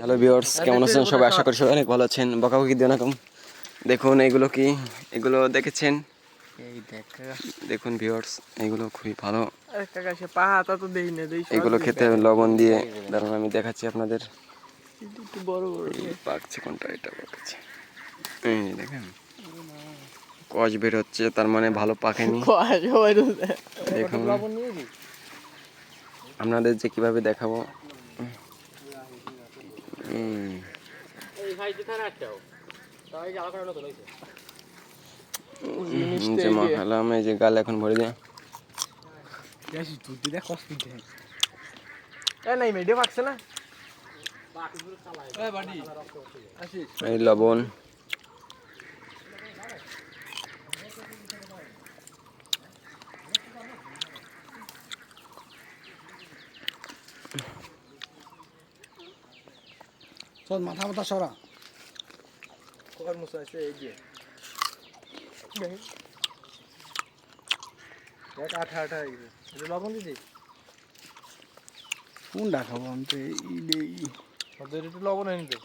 Hello viewers, কেমন আছেন সবাই? আশা করি সবাই অনেক ভালো আছেন। বকাবকি দিও না কম। দেখুন এগুলো কি, এগুলো দেখেছেন? এই দেখ দেখুন ভিউয়ার্স, এগুলো খুবই ভালো। কাকা সে পাহাতা তো দেই না দেই এগুলো খেতে লবণ দিয়ে, দাঁড়ান আমি দেখাচ্ছি আপনাদের। একটু বড় বড় এই পাকছে কোনটা, এটা পাকছে। এই দেখেন কষ বের হচ্ছে, তার মানে ভালো পাকেনি। দেখুন আপনাদের যে কিভাবে দেখাবো। যে মাখালাম, এই যে গাল এখন ভরে দেয়। এই লবণ, চল মাথা মাথা সরা কোনটা খাবো আমি তো লবণ হয়নি তো